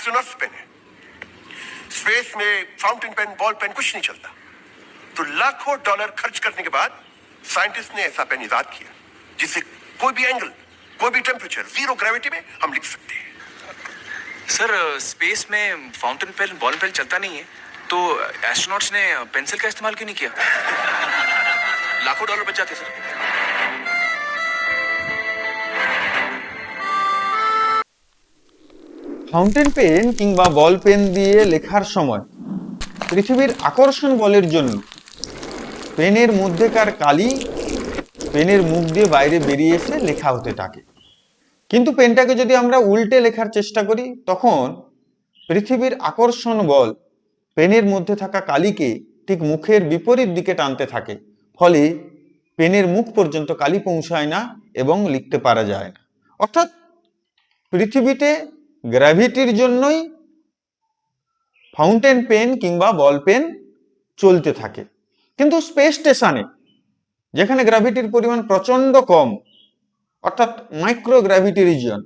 Astronauts pen है। Space में fountain pen, ball pen कुछ नहीं चलता। तो लाखों डॉलर खर्च करने के बाद साइंटिस्ट ने ऐसा पेन इजाद किया जिससे कोई भी एंगल, कोई भी टेम्परेचर, जीरो ग्रेविटी में हम लिख सकते हैं। सर, स्पेस में फाउंटेन पेन, बॉल पेन चलता नहीं है, तो एस्ट्रोनॉट्स ने पेंसिल का इस्तेमाल क्यों नहीं किया? लाखों डॉलर बच जाते सर। ফাউন্টেন পেন কিংবা বল পেন দিয়ে লেখার সময় পৃথিবীর আকর্ষণ বলের জন্য পেনের মধ্যেকার কালি পেনের মুখ দিয়ে বাইরে বেরিয়ে এসে লেখা হতে থাকে। কিন্তু পেনটাকে যদি আমরা উল্টে লেখার চেষ্টা করি তখন পৃথিবীর আকর্ষণ বল পেনের মধ্যে থাকা কালিকে ঠিক মুখের বিপরীত দিকে টানতে থাকে, ফলে পেনের মুখ পর্যন্ত কালি পৌঁছায় না এবং লিখতে পারা যায় না। অর্থাৎ পৃথিবীতে গ্র্যাভিটির জন্যই ফাউন্টেন পেন কিংবা বল পেন চলতে থাকে। কিন্তু স্পেস স্টেশনে যেখানে গ্র্যাভিটির পরিমাণ প্রচন্ড কম, অর্থাৎ মাইক্রো গ্র্যাভিটি রিজিয়ন,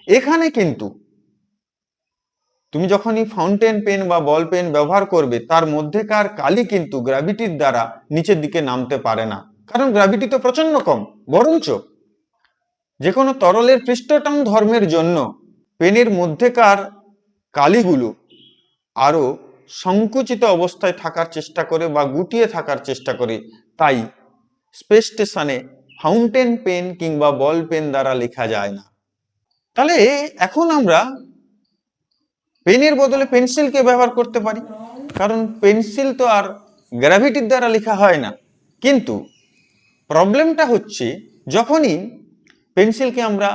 এখানে কিন্তু তুমি যখনই ফাউন্টেন পেন বা বল পেন ব্যবহার করবে তার মধ্যেকার কালি কিন্তু গ্র্যাভিটির দ্বারা নিচের দিকে নামতে পারে না, কারণ গ্র্যাভিটি তো প্রচন্ড কম। বরঞ্চ যে কোনো তরলের পৃষ্ঠটান ধর্মের জন্য পেনের মধ্যেকার কালিগুলো আরো সংকুচিত অবস্থায় থাকার চেষ্টা করে বা গুটিয়ে থাকার চেষ্টা করে। তাই স্পেস স্টেশনে ফাউন্টেন পেন কিংবা বল পেন দ্বারা লেখা যায় না। তাহলে এখন আমরা পেনের বদলে পেন্সিলকে ব্যবহার করতে পারি, কারণ পেন্সিল তো আর গ্র্যাভিটির দ্বারা লেখা হয় না। কিন্তু প্রবলেমটা হচ্ছে যখনই পেন্সিলকে আমরা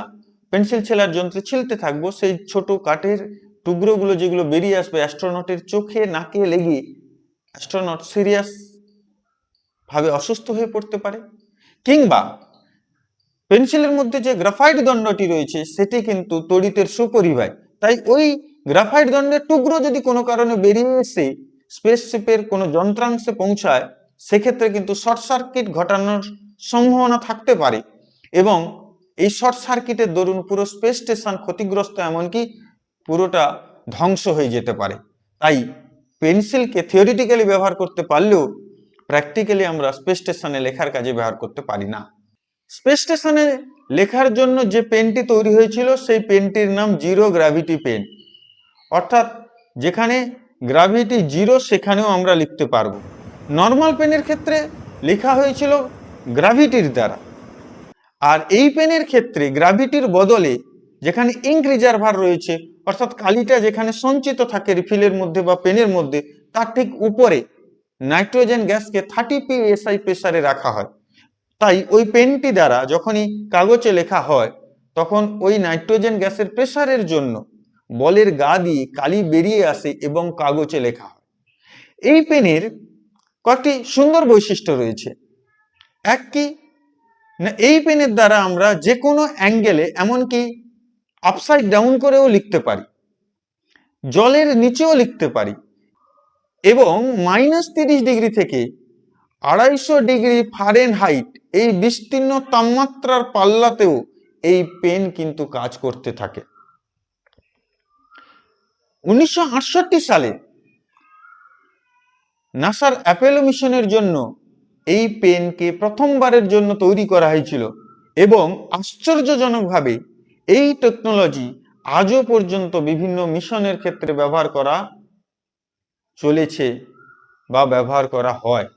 পেন্সিল ছেলার যন্ত্রে ছিলতে থাকবো, সেই ছোট কাঠের টুকরোগুলো যেগুলো বেরিয়ে আসবে অ্যাস্ট্রোনটের চোখে নাকে লেগে অ্যাস্ট্রোনট সিরিয়াস ভাবে অসুস্থ হয়ে পড়তে পারে। কিংবা পেন্সিলের মধ্যে যে গ্রাফাইট দণ্ডটি রয়েছে সেটি কিন্তু তড়িতের সুপরিবাহী, তাই ওই গ্রাফাইট দণ্ডের টুকরো যদি কোনো কারণে বেরিয়ে এসে স্পেসশিপের কোনো যন্ত্রাংশে পৌঁছায়, সেক্ষেত্রে কিন্তু শর্ট সার্কিট ঘটানোর সম্ভাবনা থাকতে পারে এবং এই শর্ট সার্কিটের দরুন পুরো স্পেস স্টেশন ক্ষতিগ্রস্ত, এমনকি পুরোটা ধ্বংস হয়ে যেতে পারে। তাই পেন্সিলকে থিওরিটিক্যালি ব্যবহার করতে পারলেও প্র্যাকটিক্যালি আমরা স্পেস স্টেশনে লেখার কাজে ব্যবহার করতে পারি না। স্পেস স্টেশনে লেখার জন্য যে পেনটি তৈরি হয়েছিল সেই পেনটির নাম জিরো গ্র্যাভিটি পেন, অর্থাৎ যেখানে গ্র্যাভিটি জিরো সেখানেও আমরা লিখতে পারবো। নর্মাল পেনের ক্ষেত্রে লেখা হয়েছিল গ্র্যাভিটির দ্বারা, আর এই পেনের ক্ষেত্রে গ্র্যাভিটির বদলে যেখানে ইঙ্ক রিজার্ভার রয়েছে, অর্থাৎ কালিটা যেখানে সঞ্চিত থাকে রিফিলের মধ্যে বা পেনের মধ্যে, তার ঠিক উপরে নাইট্রোজেন গ্যাসকে 30 psi প্রেসারে রাখা হয়। তাই ওই পেনটি দ্বারা যখনই কাগজে লেখা হয় তখন ওই নাইট্রোজেন গ্যাসের প্রেসারের জন্য বলের গা দিয়ে কালি বেরিয়ে আসে এবং কাগজে লেখা হয়। এই পেনের কয়েকটি সুন্দর বৈশিষ্ট্য রয়েছে। এক কি না, এই পেনের দ্বারা আমরা যে কোনো অ্যাঙ্গেলে, এমনকি আপসাইড ডাউন করেও লিখতে পারি, জলের নিচেও লিখতে পারি, এবং -30 ডিগ্রি থেকে 250 ডিগ্রি ফারেনহাইট এই বিস্তীর্ণ তাপমাত্রার পাল্লাতেও এই পেন কিন্তু কাজ করতে থাকে। 1968 সালে নাসার অ্যাপোলো মিশনের জন্য এই পেনকে প্রথমবারের জন্য তৈরি করা হয়েছিল এবং আশ্চর্যজনকভাবে এই টেকনোলজি আজও পর্যন্ত বিভিন্ন মিশনের ক্ষেত্রে ব্যবহার করা চলেছে বা ব্যবহার করা হয়।